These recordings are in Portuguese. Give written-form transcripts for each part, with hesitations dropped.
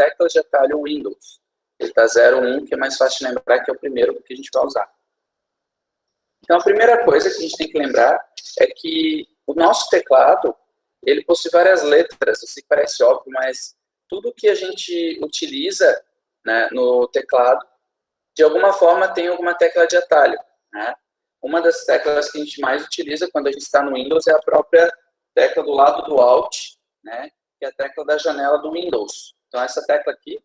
teclas de atalho Windows. Ele está 01, que é mais fácil de lembrar, que é o primeiro que a gente vai usar. Então, a primeira coisa que a gente tem que lembrar é que o nosso teclado, ele possui várias letras. Eu sei que parece óbvio, mas tudo que a gente utiliza, né, no teclado, de alguma forma tem alguma tecla de atalho, né? Uma das teclas que a gente mais utiliza quando a gente está no Windows é a própria tecla do lado do Alt, né, que é a tecla da janela do Windows. Então, essa tecla aqui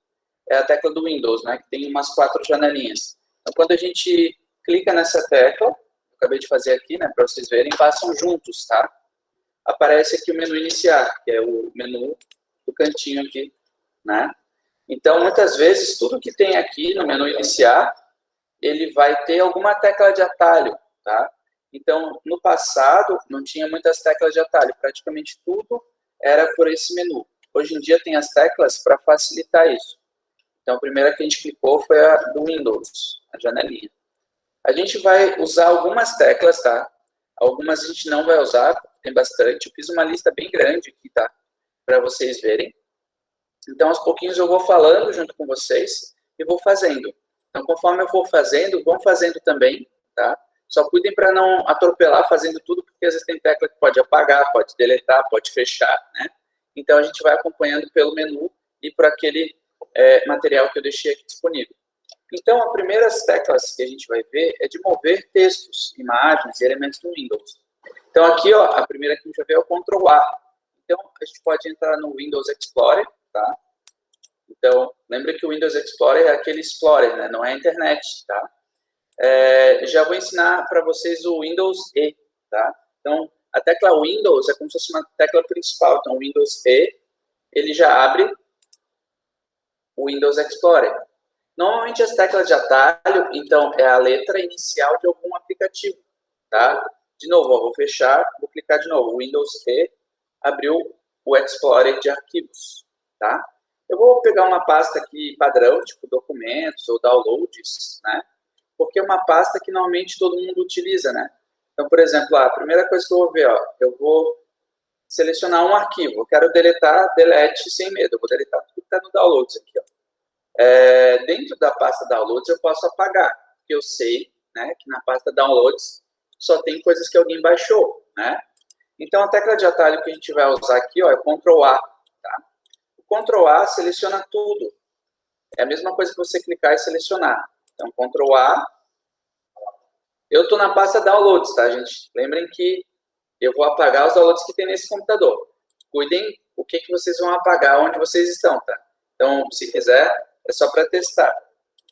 é a tecla do Windows, né, que tem umas 4 janelinhas. Então, quando a gente clica nessa tecla, eu acabei de fazer aqui, né, para vocês verem, passam juntos, tá? Aparece aqui o menu iniciar, que é o menu do cantinho aqui, né? Então, muitas vezes, tudo que tem aqui no menu iniciar, ele vai ter alguma tecla de atalho, tá? Então, no passado, não tinha muitas teclas de atalho, praticamente tudo era por esse menu. Hoje em dia tem as teclas para facilitar isso. Então, a primeira que a gente clicou foi a do Windows, a janelinha. A gente vai usar algumas teclas, tá? Algumas a gente não vai usar, tem bastante. Eu fiz uma lista bem grande aqui, tá? Para vocês verem. Então, aos pouquinhos eu vou falando junto com vocês e vou fazendo. Então, conforme eu for fazendo, vão fazendo também, tá? Só cuidem para não atropelar fazendo tudo, porque às vezes tem tecla que pode apagar, pode deletar, pode fechar, né? Então, a gente vai acompanhando pelo menu e por aquele material que eu deixei aqui disponível. Então, as primeiras teclas que a gente vai ver é de mover textos, imagens e elementos do Windows. Então, aqui, ó, a primeira que a gente vai ver é o Ctrl A. Então, a gente pode entrar no Windows Explorer, tá? Então, lembre que o Windows Explorer é aquele Explorer, né? Não é a internet, tá? Já vou ensinar para vocês o Windows E, tá? Então, a tecla Windows é como se fosse uma tecla principal. Então, o Windows E, ele já abre o Windows Explorer. Normalmente, as teclas de atalho, então, é a letra inicial de algum aplicativo, tá? De novo, ó, vou fechar, vou clicar de novo. O Windows E abriu o Explorer de arquivos, tá? Eu vou pegar uma pasta aqui padrão, tipo documentos ou downloads, né? Porque é uma pasta que normalmente todo mundo utiliza, né? Então, por exemplo, a primeira coisa que eu vou ver, ó, eu vou selecionar um arquivo. Eu quero deletar, delete sem medo. Eu vou deletar tudo que está no downloads aqui, ó. Dentro da pasta downloads eu posso apagar, porque eu sei, né, que na pasta downloads só tem coisas que alguém baixou, né? Então, a tecla de atalho que a gente vai usar aqui, ó, é o Ctrl A, tá? O Ctrl A seleciona tudo. É a mesma coisa que você clicar e selecionar. Então, Ctrl A. Eu estou na pasta downloads, tá, gente? Lembrem que eu vou apagar os downloads que tem nesse computador. Cuidem o que vocês vão apagar onde vocês estão, tá? Então, se quiser, é só para testar.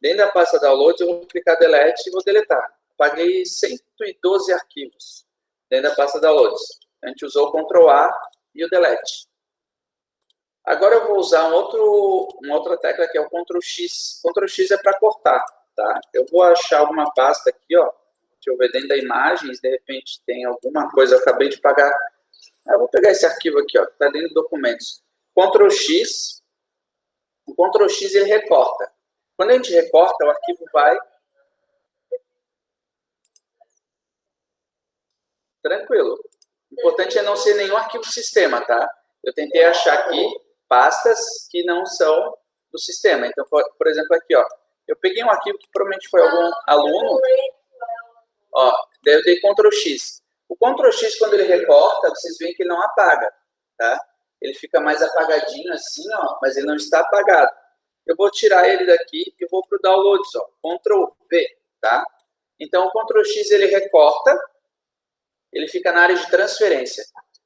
Dentro da pasta downloads, eu vou clicar delete e vou deletar. Apaguei 112 arquivos dentro da pasta downloads. A gente usou o Ctrl A e o delete. Agora eu vou usar uma outra tecla que é o Ctrl X. Ctrl X é para cortar, tá? Eu vou achar alguma pasta aqui, ó. Deixa eu ver dentro da imagens, de repente tem alguma coisa, eu acabei de pagar. Eu vou pegar esse arquivo aqui, ó, que está dentro de documentos. Ctrl X. O Ctrl X ele recorta. Quando a gente recorta, o arquivo vai... Tranquilo. O importante é não ser nenhum arquivo sistema, tá? Eu tentei achar aqui pastas que não são do sistema. Então, por exemplo, aqui, ó. Eu peguei um arquivo que provavelmente foi algum aluno. Ó, daí eu dei Ctrl X. O Ctrl X, quando ele recorta, vocês veem que ele não apaga, tá? Ele fica mais apagadinho assim, ó, mas ele não está apagado. Eu vou tirar ele daqui e vou para o Downloads, ó. Ctrl V, tá? Então, o Ctrl X ele recorta, ele fica na área de transferência.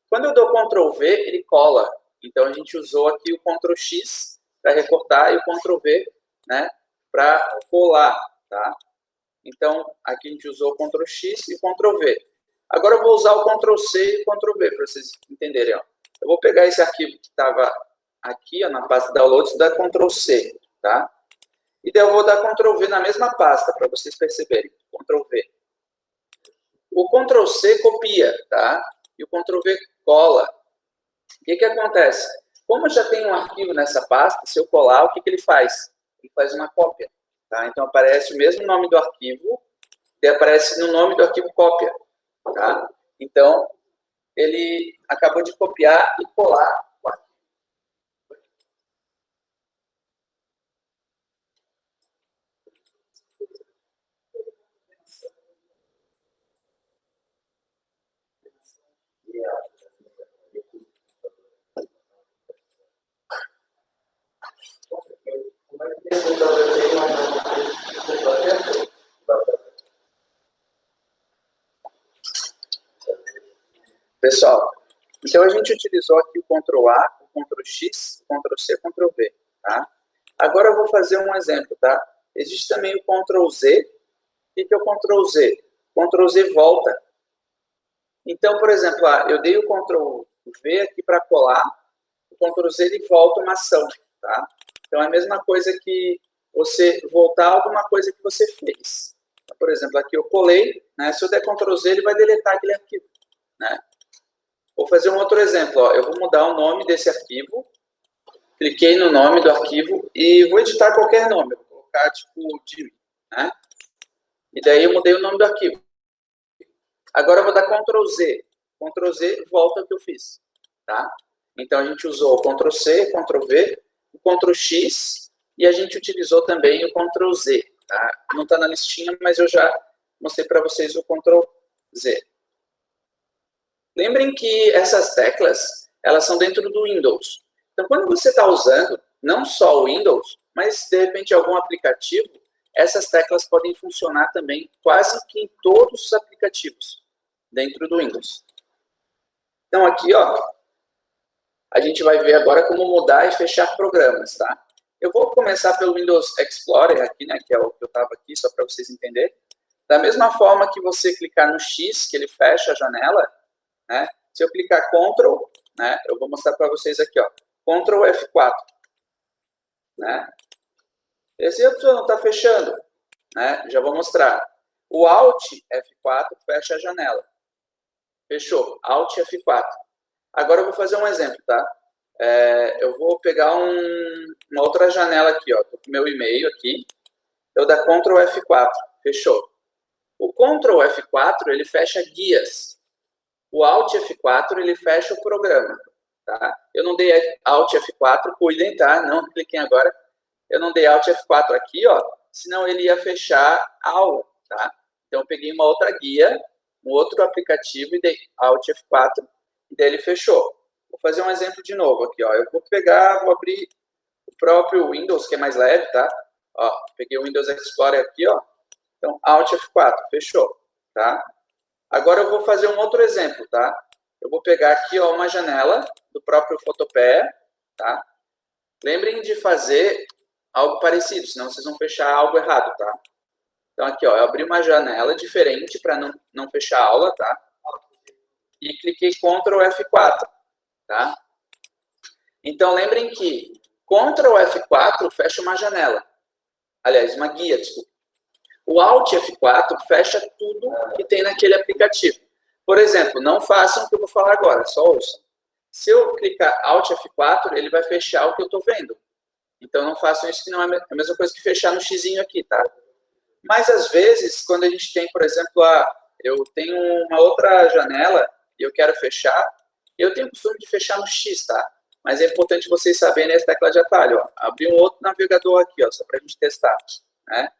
Quando eu dou Ctrl V, ele cola. Então, a gente usou aqui o Ctrl X para recortar e o Ctrl V, né, para colar, tá? Então, aqui a gente usou o Ctrl X e o Ctrl V. Agora eu vou usar o Ctrl C e o Ctrl V para vocês entenderem. Ó. Eu vou pegar esse arquivo que estava aqui, ó, na pasta Downloads, e dar Ctrl C, tá? E daí eu vou dar Ctrl V na mesma pasta, para vocês perceberem. Ctrl V. O Ctrl C copia, tá? E o Ctrl V cola. O que acontece? Como já tem um arquivo nessa pasta, se eu colar, o que ele faz? Ele faz uma cópia. Tá? Então, aparece o mesmo nome do arquivo e aparece no nome do arquivo cópia. Tá? Então, ele acabou de copiar e colar o arquivo. Pessoal, então a gente utilizou aqui o Ctrl A, o Ctrl X, o Ctrl C, o Ctrl V, tá? Agora eu vou fazer um exemplo, tá? Existe também o Ctrl Z. O que é o Ctrl Z? Ctrl Z volta. Então, por exemplo, eu dei o Ctrl V aqui para colar, o Ctrl Z ele volta uma ação, tá? Então é a mesma coisa que você voltar alguma coisa que você fez. Então, por exemplo, aqui eu colei, né? Se eu der Ctrl Z, ele vai deletar aquele arquivo, né? Vou fazer um outro exemplo, ó. Eu vou mudar o nome desse arquivo, cliquei no nome do arquivo e vou editar qualquer nome, vou colocar tipo Jimmy, né? E daí eu mudei o nome do arquivo. Agora eu vou dar Ctrl Z. Ctrl Z volta o que eu fiz, tá? Então a gente usou o Ctrl C, Ctrl V, o Ctrl X e a gente utilizou também o Ctrl Z, tá? Não está na listinha, mas eu já mostrei para vocês o Ctrl Z. Lembrem que essas teclas, elas são dentro do Windows. Então, quando você está usando, não só o Windows, mas, de repente, algum aplicativo, essas teclas podem funcionar também quase que em todos os aplicativos dentro do Windows. Então, aqui, ó, a gente vai ver agora como mudar e fechar programas, tá? Eu vou começar pelo Windows Explorer aqui, né, que é o que eu estava aqui, só para vocês entenderem. Da mesma forma que você clicar no X, que ele fecha a janela, né? Se eu clicar Ctrl, né, eu vou mostrar para vocês aqui, ó, Ctrl F4, né? Esse não está fechando, né? Já vou mostrar. O Alt F4 fecha a janela. Fechou. Alt F4. Agora eu vou fazer um exemplo, tá? Eu vou pegar uma outra janela aqui, ó. Tô com meu e-mail aqui. Eu dar Ctrl F4. Fechou. O Ctrl F4 ele fecha guias. O Alt F4 ele fecha o programa, tá? Eu não dei Alt F4, cuidem, tá? Não cliquem agora. Eu não dei Alt F4 aqui, ó, senão ele ia fechar a aula, tá? Então eu peguei uma outra guia, um outro aplicativo e dei Alt F4 e daí ele fechou. Vou fazer um exemplo de novo aqui, ó. Eu vou abrir o próprio Windows, que é mais leve, tá? Ó, peguei o Windows Explorer aqui, ó. Então Alt F4, fechou, tá? Agora eu vou fazer um outro exemplo, tá? Eu vou pegar aqui, ó, uma janela do próprio Photopea, tá? Lembrem de fazer algo parecido, senão vocês vão fechar algo errado, tá? Então aqui, ó, eu abri uma janela diferente para não fechar a aula, tá? E cliquei Ctrl F4, tá? Então lembrem que Ctrl F4 fecha uma janela. Aliás, uma guia, desculpa. O Alt F4 fecha tudo que tem naquele aplicativo. Por exemplo, não façam o que eu vou falar agora, só ouçam. Se eu clicar Alt F4, ele vai fechar o que eu estou vendo. Então, não façam isso, que não é a mesma coisa que fechar no xizinho aqui, tá? Mas, às vezes, quando a gente tem, por exemplo, eu tenho uma outra janela e eu quero fechar, eu tenho o costume de fechar no X, tá? Mas é importante vocês saberem essa tecla de atalho, ó. Abrir um outro navegador aqui, ó, só para a gente testar, né?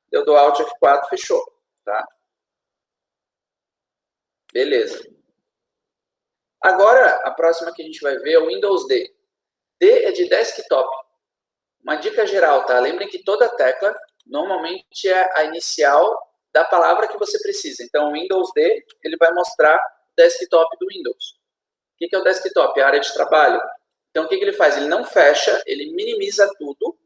Eu dou Alt F4, fechou, tá? Beleza. Agora, a próxima que a gente vai ver é o Windows D. D é de desktop. Uma dica geral, tá? Lembrem que toda tecla, normalmente, é a inicial da palavra que você precisa. Então, o Windows D, ele vai mostrar o desktop do Windows. O que é o desktop? É a área de trabalho. Então, o que ele faz? Ele não fecha, ele minimiza tudo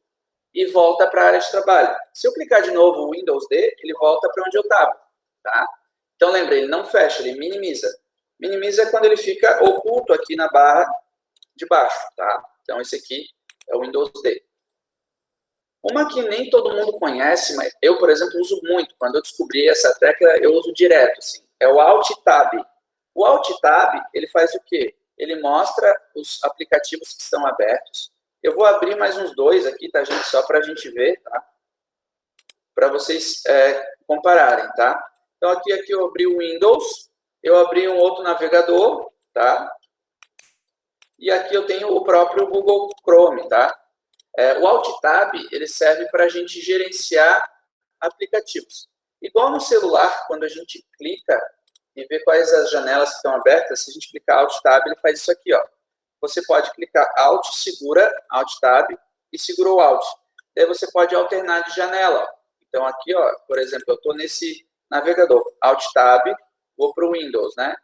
e volta para a área de trabalho. Se eu clicar de novo o Windows D, ele volta para onde eu estava, tá? Então, lembre, ele não fecha, ele minimiza. Minimiza é quando ele fica oculto aqui na barra de baixo, tá? Então, esse aqui é o Windows D. Uma que nem todo mundo conhece, mas eu, por exemplo, uso muito. Quando eu descobri essa tecla, eu uso direto, assim. É o Alt Tab. O Alt Tab, ele faz o quê? Ele mostra os aplicativos que estão abertos. Eu vou abrir mais uns dois aqui, tá, gente? Só para a gente ver, tá? Para vocês compararem, tá? Então, aqui eu abri o Windows, eu abri um outro navegador, tá? E aqui eu tenho o próprio Google Chrome, tá? O Alt Tab, ele serve para a gente gerenciar aplicativos. Igual no celular, quando a gente clica e vê quais as janelas que estão abertas, se a gente clicar Alt Tab, ele faz isso aqui, ó. Você pode clicar Alt, segura Alt Tab e segura o Alt. Daí você pode alternar de janela, ó. Então aqui, ó, por exemplo, eu estou nesse navegador, Alt Tab, vou para o Windows, né?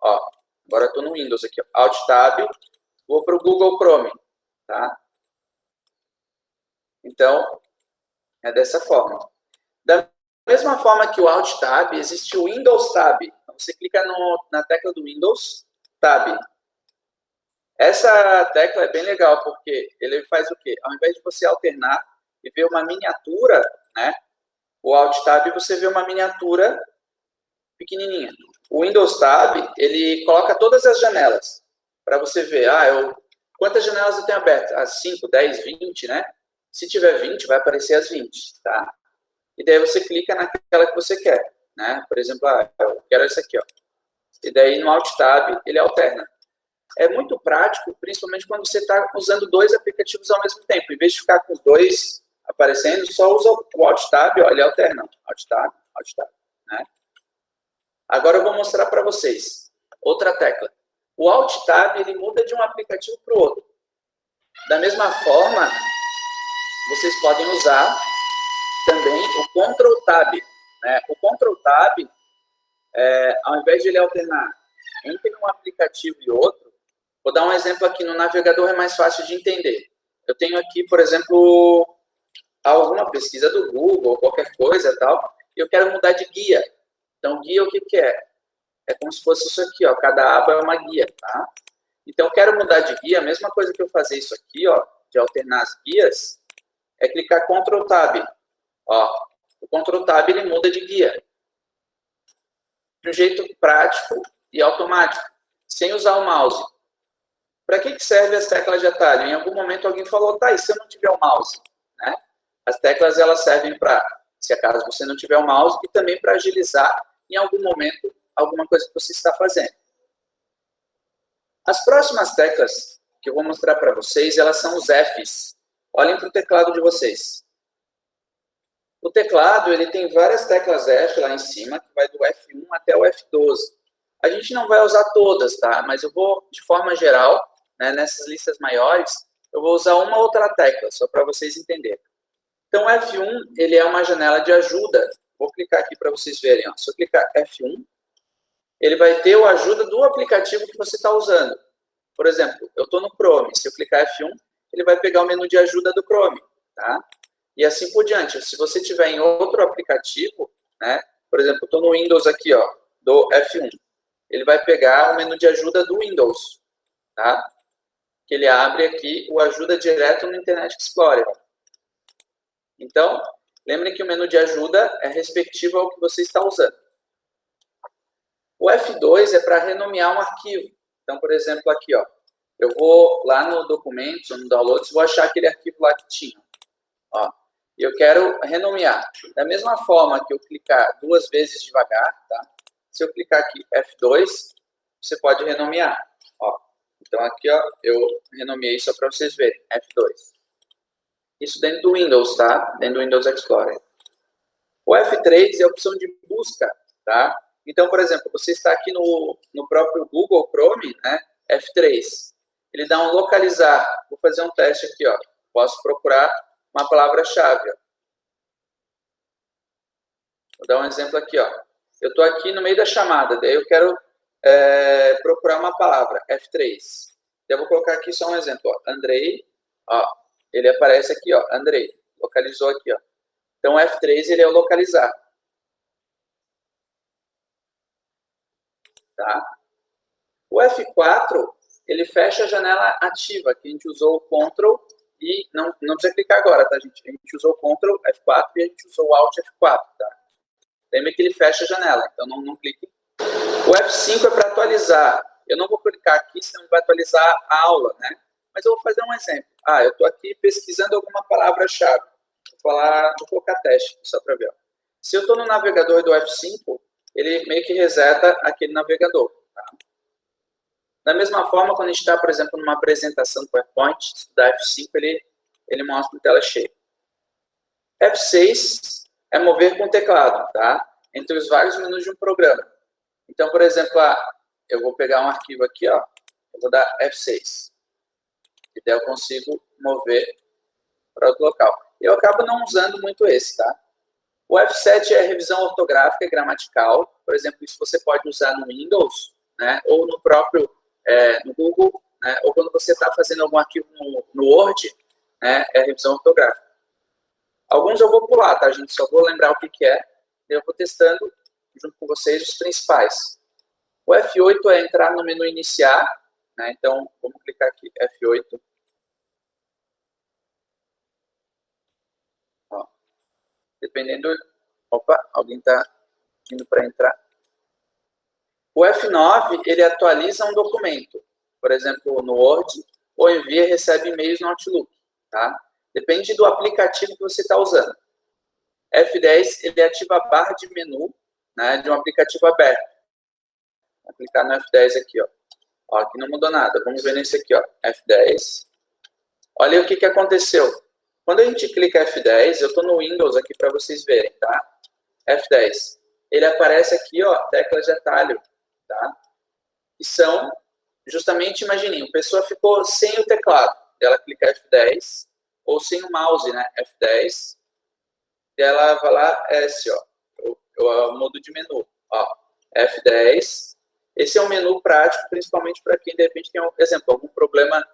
Ó, agora eu estou no Windows aqui, ó. Alt Tab, vou para o Google Chrome, tá? Então, é dessa forma. Da mesma forma que o Alt Tab, existe o Windows Tab. Então, você clica na tecla do Windows, Tab. Essa tecla é bem legal, porque ele faz o quê? Ao invés de você alternar e ver uma miniatura, né? O Alt Tab, você vê uma miniatura pequenininha. O Windows Tab, ele coloca todas as janelas, para você ver, quantas janelas eu tenho abertas? As 5, 10, 20, né? Se tiver 20, vai aparecer as 20, tá? E daí você clica naquela que você quer, né? Por exemplo, eu quero essa aqui, ó. E daí no Alt Tab, ele alterna. É muito prático, principalmente quando você está usando dois aplicativos ao mesmo tempo. Em vez de ficar com os dois aparecendo, só usa o Alt Tab, ó, ele alterna. Alt Tab, né? Agora eu vou mostrar para vocês outra tecla. O Alt Tab, ele muda de um aplicativo para o outro. Da mesma forma, vocês podem usar também o Ctrl Tab, né? O Ctrl Tab, ao invés de ele alternar entre um aplicativo e outro, vou dar um exemplo aqui no navegador, é mais fácil de entender. Eu tenho aqui, por exemplo, alguma pesquisa do Google, qualquer coisa tal, e eu quero mudar de guia. Então, guia, o que que é? É como se fosse isso aqui, ó. Cada aba é uma guia, tá? Então, eu quero mudar de guia, a mesma coisa que eu fazer isso aqui, ó, de alternar as guias, é clicar Ctrl Tab. Ó, o Ctrl Tab, ele muda de guia. De um jeito prático e automático, sem usar o mouse. Para que serve as teclas de atalho? Em algum momento alguém falou, tá, e se eu não tiver o mouse? Né? As teclas, elas servem para, se acaso você não tiver o mouse, e também para agilizar, em algum momento, alguma coisa que você está fazendo. As próximas teclas que eu vou mostrar para vocês, elas são os Fs. Olhem para o teclado de vocês. O teclado, ele tem várias teclas F lá em cima, que vai do F1 até o F12. A gente não vai usar todas, tá? Mas eu vou, de forma geral, né, nessas listas maiores, eu vou usar uma outra tecla, só para vocês entenderem. Então, o F1, ele é uma janela de ajuda. Vou clicar aqui para vocês verem. Ó. Se eu clicar F1, ele vai ter o ajuda do aplicativo que você está usando. Por exemplo, eu estou no Chrome. Se eu clicar F1, ele vai pegar o menu de ajuda do Chrome, tá? E assim por diante. Se você tiver em outro aplicativo, né? Por exemplo, eu estou no Windows aqui, ó, do F1. Ele vai pegar o menu de ajuda do Windows, tá? Que ele abre aqui o ajuda direto no Internet Explorer. Então, lembrem que o menu de ajuda é respectivo ao que você está usando. O F2 é para renomear um arquivo. Então, por exemplo, aqui, ó, eu vou lá no Documentos, ou no Downloads, vou achar aquele arquivo lá que tinha. Ó, e eu quero renomear. Da mesma forma que eu clicar duas vezes devagar, tá? Se eu clicar aqui F2, você pode renomear. Ó, então, aqui, ó, eu renomeei só para vocês verem, F2. Isso dentro do Windows, tá? Dentro do Windows Explorer. O F3 é a opção de busca, tá? Então, por exemplo, você está aqui no próprio Google Chrome, né? F3. Ele dá um localizar. Vou fazer um teste aqui, ó. Posso procurar uma palavra-chave. Vou dar um exemplo aqui, ó. Eu estou aqui no meio da chamada, daí eu quero procurar uma palavra, F3. Eu vou colocar aqui só um exemplo, ó. Andrei, ó. Ele aparece aqui, ó. Andrei. Localizou aqui, ó. Então, o F3, ele é o localizar. Tá? O F4, ele fecha a janela ativa, que a gente usou o Ctrl e não precisa clicar agora, tá, gente? A gente usou o Ctrl F4 e a gente usou o Alt F4, tá? Lembra que ele fecha a janela, então não clique. O F5 é para atualizar. Eu não vou clicar aqui, senão vai atualizar a aula, né? Mas eu vou fazer um exemplo. Eu estou aqui pesquisando alguma palavra-chave. Vou colocar teste, só para ver. Se eu estou no navegador do F5, ele meio que reseta aquele navegador. Tá? Da mesma forma, quando a gente está, por exemplo, numa apresentação do PowerPoint, da F5, ele mostra em tela cheia. F6 é mover com o teclado, tá? Entre os vários menus de um programa. Então, por exemplo, eu vou pegar um arquivo aqui, ó. Eu vou dar F6. E daí eu consigo mover para outro local. Eu acabo não usando muito esse, tá? O F7 é revisão ortográfica e gramatical. Por exemplo, isso você pode usar no Windows, né, ou no próprio no Google, né, ou quando você está fazendo algum arquivo no Word, né, é revisão ortográfica. Alguns eu vou pular, tá, gente? Só vou lembrar o que é. Eu vou testando junto com vocês os principais. O F8 é entrar no menu iniciar, né? Então, vamos clicar aqui, F8. Ó, dependendo... Opa, alguém está indo para entrar. O F9, ele atualiza um documento. Por exemplo, no Word, ou envia e recebe e-mails no Outlook, tá? Depende do aplicativo que você está usando. F10, ele ativa a barra de menu, né, de um aplicativo aberto. Vou clicar no F10 aqui, ó. Ó, aqui não mudou nada. Vamos ver nesse aqui, ó. F10. Olha aí o que aconteceu. Quando a gente clica F10, eu estou no Windows aqui para vocês verem, tá? F10. Ele aparece aqui, ó, teclas de atalho, tá? E são, justamente, imaginem, a pessoa ficou sem o teclado. Ela clica F10, ou sem o mouse, né? F10. E ela vai lá, S, ó. Eu mudo de menu, ó. F10. Esse é um menu prático, principalmente para quem, de repente, tem, exemplo, algum problema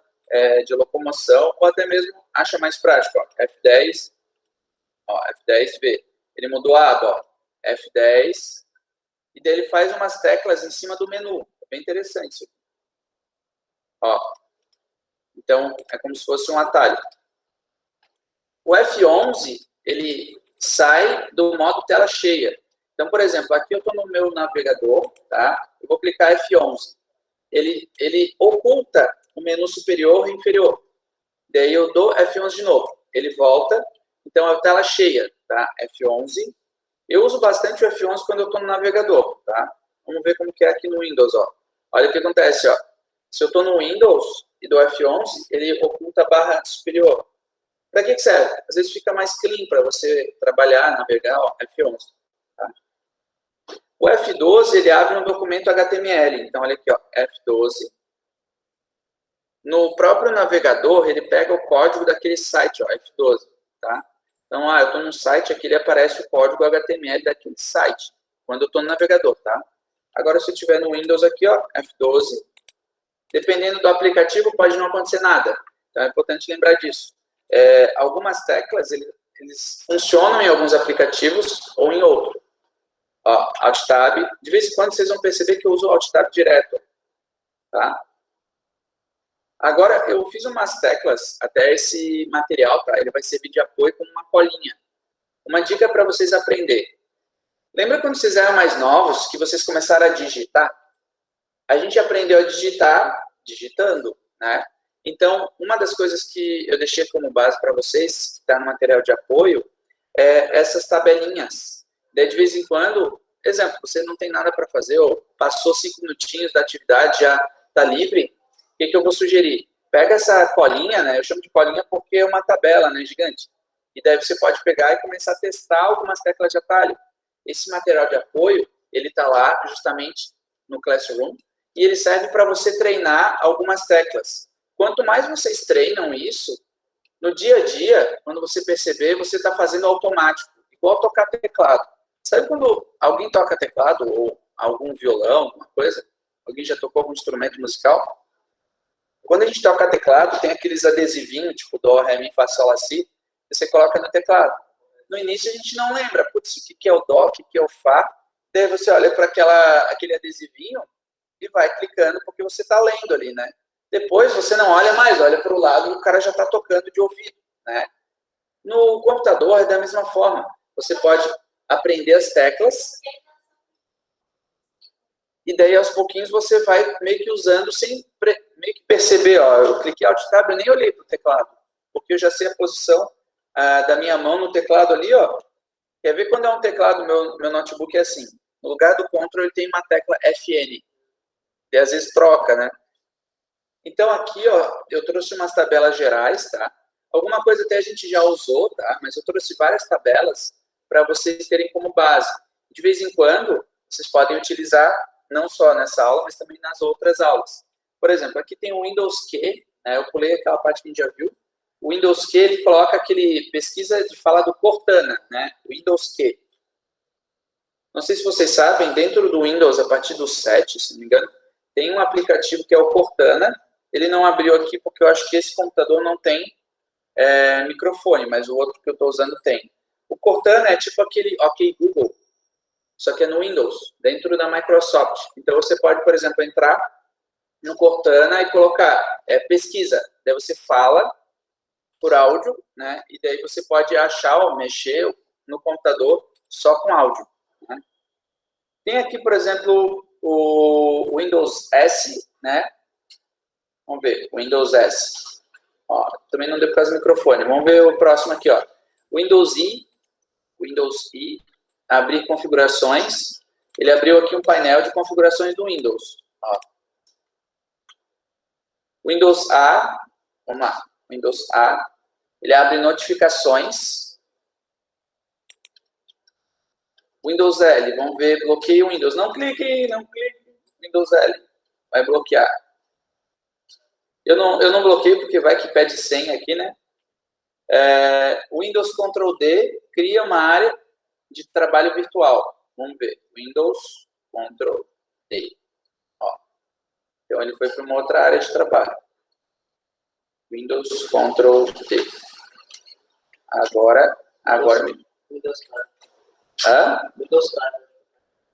de locomoção, ou até mesmo acha mais prático, ó. F10, ó, F10V. Ele mudou a aba, ó. F10, e daí ele faz umas teclas em cima do menu. É bem interessante isso aqui. Ó. Então, é como se fosse um atalho. O F11, ele sai do modo tela cheia. Então, por exemplo, aqui eu estou no meu navegador, tá? Eu vou clicar F11. Ele oculta o menu superior e inferior. Daí eu dou F11 de novo. Ele volta. Então, é a tela cheia, tá? F11. Eu uso bastante o F11 quando eu estou no navegador, tá? Vamos ver como que é aqui no Windows, ó. Olha o que acontece, ó. Se eu estou no Windows e dou F11, ele oculta a barra superior. Para que serve? Às vezes fica mais clean para você trabalhar, navegar, ó, F11. Tá? O F12, ele abre um documento HTML. Então, olha aqui, ó, F12. No próprio navegador, ele pega o código daquele site, ó, F12. Tá? Então, eu estou num site, aqui ele aparece o código HTML daquele site, quando eu estou no navegador, tá? Agora, se eu estiver no Windows aqui, ó, F12, dependendo do aplicativo, pode não acontecer nada. Então, é importante lembrar disso. Algumas teclas, eles funcionam em alguns aplicativos ou em outro. Ó, Alt Tab. De vez em quando, vocês vão perceber que eu uso o Alt Tab direto. Tá? Agora, eu fiz umas teclas, até esse material, tá? Ele vai servir de apoio com uma colinha. Uma dica para vocês aprenderem. Lembra quando vocês eram mais novos, que vocês começaram a digitar? A gente aprendeu a digitar digitando, né? Então, uma das coisas que eu deixei como base para vocês, que está no material de apoio, é essas tabelinhas. Daí, de vez em quando, exemplo, você não tem nada para fazer, ou passou 5 minutinhos da atividade, já está livre, o que eu vou sugerir? Pega essa colinha, né? Eu chamo de colinha porque é uma tabela, né, gigante. E daí você pode pegar e começar a testar algumas teclas de atalho. Esse material de apoio, ele está lá justamente no Classroom, e ele serve para você treinar algumas teclas. Quanto mais vocês treinam isso, no dia a dia, quando você perceber, você está fazendo automático, igual tocar teclado. Sabe quando alguém toca teclado, ou algum violão, alguma coisa? Alguém já tocou algum instrumento musical? Quando a gente toca teclado, tem aqueles adesivinhos, tipo Dó, Ré, Mi, Fá, Sol, Lá, Si, que você coloca no teclado. No início a gente não lembra, putz, o que é o Dó, o que é o Fá. Daí você olha para aquele adesivinho e vai clicando, porque você está lendo ali, né? Depois você não olha mais, olha para o lado e o cara já está tocando de ouvido, né? No computador é da mesma forma. Você pode aprender as teclas e daí aos pouquinhos você vai meio que usando sem meio que perceber, ó, eu cliquei Alt Tab e nem olhei para o teclado, porque eu já sei a posição da minha mão no teclado ali, ó. Quer ver quando é um teclado, meu notebook é assim, no lugar do Ctrl ele tem uma tecla FN, e às vezes troca, né? Então aqui, ó, eu trouxe umas tabelas gerais, tá? Alguma coisa até a gente já usou, tá? Mas eu trouxe várias tabelas para vocês terem como base. De vez em quando, vocês podem utilizar não só nessa aula, mas também nas outras aulas. Por exemplo, aqui tem o Windows Q, né? Eu pulei aquela parte que a gente já viu. O Windows Q, ele coloca aquele pesquisa de fala do Cortana, né? Windows Q. Não sei se vocês sabem, dentro do Windows, a partir do 7, se não me engano, tem um aplicativo que é o Cortana. Ele não abriu aqui porque eu acho que esse computador não tem microfone, mas o outro que eu estou usando tem. O Cortana é tipo aquele OK Google, só que é no Windows, dentro da Microsoft. Então, você pode, por exemplo, entrar no Cortana e colocar pesquisa. Daí você fala por áudio, né? E daí você pode achar ou mexer no computador só com áudio. Né? Tem aqui, por exemplo, o Windows S, né? Vamos ver, o Windows S. Ó, também não deu por causa do microfone. Vamos ver o próximo aqui, ó. Windows I, abrir configurações. Ele abriu aqui um painel de configurações do Windows. Ó. Windows A, vamos lá, Windows A, ele abre notificações. Windows L, vamos ver, bloqueia o Windows. Não clique, Windows L, vai bloquear. Eu não bloqueio porque vai que pede senha aqui, né? Windows Ctrl D cria uma área de trabalho virtual. Vamos ver, Windows Ctrl D. Ó. Então, ele foi para uma outra área de trabalho. Windows Ctrl D. Agora Windows Tab. Windows Tab.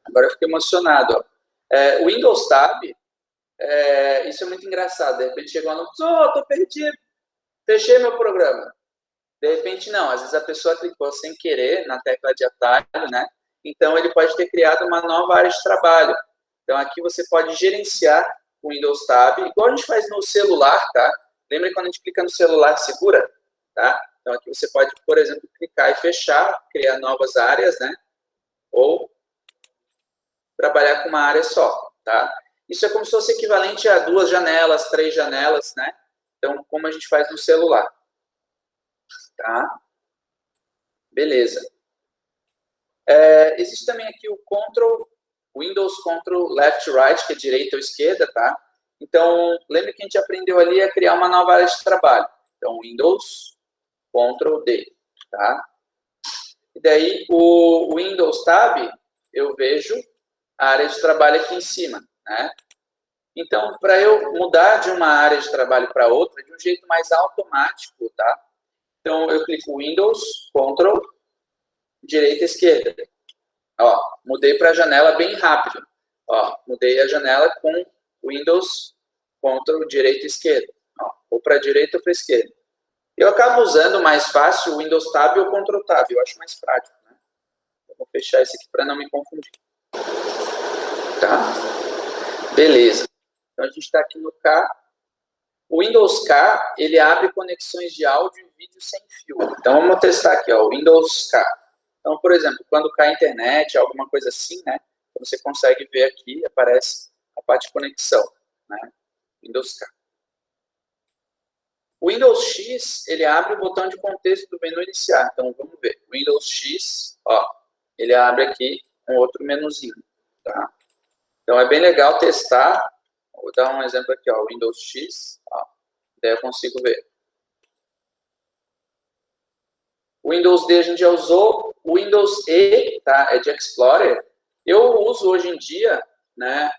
Agora eu fiquei emocionado. Ó. Windows Tab, isso é muito engraçado. De repente chegou no... tô perdido. Fechei meu programa. De repente, não. Às vezes a pessoa clicou sem querer na tecla de atalho, né? Então, ele pode ter criado uma nova área de trabalho. Então, aqui você pode gerenciar o Windows Tab, igual a gente faz no celular, tá? Lembra quando a gente clica no celular, segura? Tá? Então, aqui você pode, por exemplo, clicar e fechar, criar novas áreas, né? Ou trabalhar com uma área só, tá? Isso é como se fosse equivalente a 2 janelas, 3 janelas, né? Então, como a gente faz no celular. Tá? Beleza. Existe também aqui o Windows Ctrl Left Right, que é direita ou esquerda, tá? Então, lembra que a gente aprendeu ali a criar uma nova área de trabalho. Então, Windows Ctrl D, tá? E daí, o Windows Tab, eu vejo a área de trabalho aqui em cima, né? Então, para eu mudar de uma área de trabalho para outra, de um jeito mais automático, tá? Então, eu clico Windows, Ctrl, direita e esquerda. Ó, mudei para a janela bem rápido. Ó, mudei a janela com Windows, Ctrl, direita e esquerda. Ó, ou para a direita ou para a esquerda. Eu acabo usando mais fácil o Windows Tab ou o Ctrl Tab. Eu acho mais prático. Né? Eu vou fechar esse aqui para não me confundir. Tá? Beleza. Então, a gente está aqui no K. O Windows K, ele abre conexões de áudio e vídeo sem fio. Então, vamos testar aqui, ó, o Windows K. Então, por exemplo, quando cai a internet, alguma coisa assim, né? Você consegue ver aqui, aparece a parte de conexão, né? Windows K. O Windows X, ele abre o botão de contexto do menu iniciar. Então, vamos ver. O Windows X, ó, ele abre aqui um outro menuzinho, tá? Então, é bem legal testar. Vou dar um exemplo aqui, ó, Windows X, ó, daí eu consigo ver. O Windows D a gente já usou, o Windows E, tá, é de Explorer. Eu uso hoje em dia, né,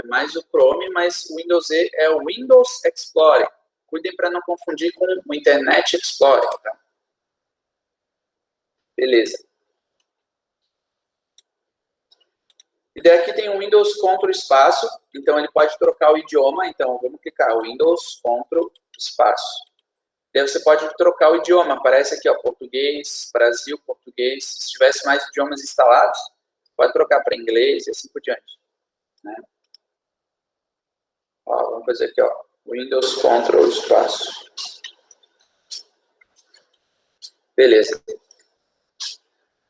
mais o Chrome, mas o Windows E é o Windows Explorer. Cuidem para não confundir com o Internet Explorer, tá? Beleza. E daí aqui tem o Windows Ctrl espaço, então ele pode trocar o idioma, então vamos clicar Windows Ctrl espaço. Daí você pode trocar o idioma, aparece aqui, ó, português, Brasil, português. Se tivesse mais idiomas instalados, pode trocar para inglês e assim por diante. Né? Ó, vamos fazer aqui, ó, Windows Ctrl espaço. Beleza.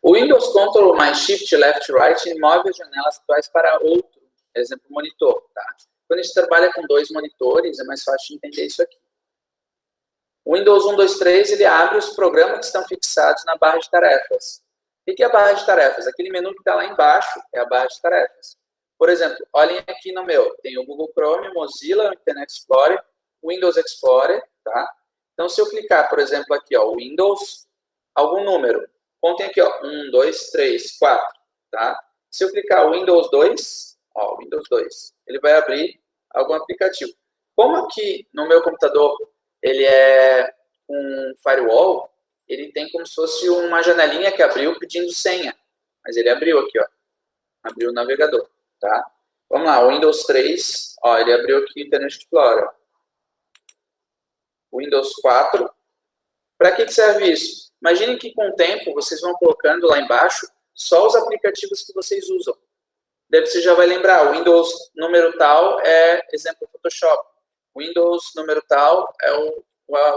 O Windows Ctrl mais Shift Left Right move as janelas atuais para outro, exemplo, monitor. Tá? Quando a gente trabalha com 2 monitores, é mais fácil de entender isso aqui. O Windows 1, 2, 3, ele abre os programas que estão fixados na barra de tarefas. O que é a barra de tarefas? Aquele menu que está lá embaixo é a barra de tarefas. Por exemplo, olhem aqui no meu. Tem o Google Chrome, Mozilla, Internet Explorer, Windows Explorer. Tá? Então, se eu clicar, por exemplo, aqui, ó, Windows, algum número. Contem aqui, ó, 1, 2, 3, 4. Tá? Se eu clicar Windows 2, ó, Windows 2. ele vai abrir algum aplicativo. Como aqui no meu computador ele é um firewall, ele tem como se fosse uma janelinha que abriu pedindo senha. Mas ele abriu aqui, ó. Abriu o navegador, tá? Vamos lá, o Windows 3, ó, ele abriu aqui o Internet Explorer. O Windows 4. Para que serve isso? Imaginem que com o tempo vocês vão colocando lá embaixo só os aplicativos que vocês usam. Daí você já vai lembrar, o Windows número tal é, exemplo, Photoshop. O Windows número tal é o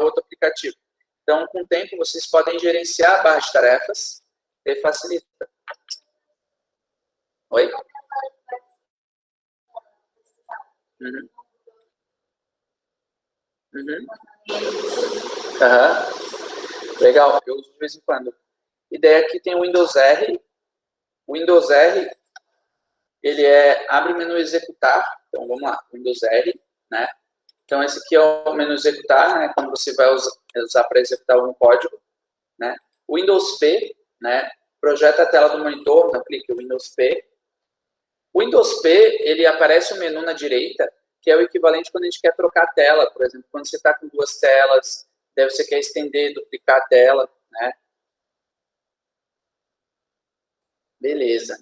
outro aplicativo. Então, com o tempo, vocês podem gerenciar a barra de tarefas e facilita. Oi? Uhum. Uhum. Uhum. Legal, eu uso de vez em quando. E daí aqui tem o Windows R. O Windows R, ele abre o menu executar. Então, vamos lá, Windows R, né? Então, esse aqui é o menu executar, né? Quando você vai usar para executar um código, né? O Windows P, né? Projeta a tela do monitor, então clique o Windows P. O Windows P, ele aparece o menu na direita, que é o equivalente quando a gente quer trocar a tela, por exemplo, quando você está com duas telas, daí você quer estender, duplicar a tela, né? Beleza.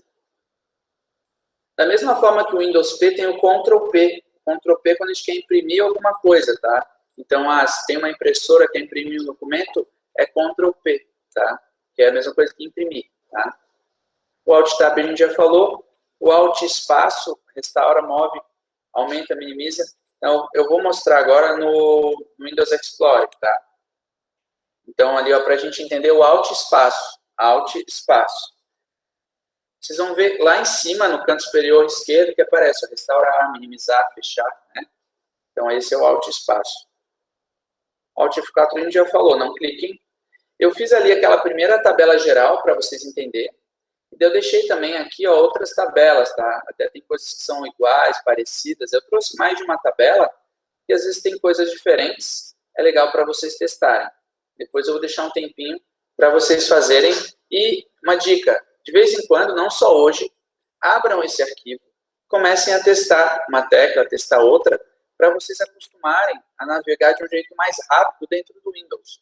Da mesma forma que o Windows P tem o Ctrl P. Ctrl P quando a gente quer imprimir alguma coisa, tá? Então, se tem uma impressora que quer imprimir um documento, é Ctrl P, tá? Que é a mesma coisa que imprimir, tá? O Alt Tab a gente já falou. O Alt Espaço, restaura, move, aumenta, minimiza. Então, eu vou mostrar agora no Windows Explorer, tá? Então, ali, para a gente entender o Alt Espaço. Alt Espaço. Vocês vão ver lá em cima, no canto superior esquerdo, que aparece restaurar, minimizar, fechar, né? Então, esse é o Alt Espaço. Alt F4 a gente já falou, não cliquem. Eu fiz ali aquela primeira tabela geral para vocês entenderem. Eu deixei também aqui outras tabelas, tá? Até tem coisas que são iguais, parecidas. Eu trouxe mais de uma tabela e às vezes tem coisas diferentes. É legal para vocês testarem. Depois eu vou deixar um tempinho para vocês fazerem. E uma dica, de vez em quando, não só hoje, abram esse arquivo, comecem a testar uma tecla, testar outra, para vocês acostumarem a navegar de um jeito mais rápido dentro do Windows.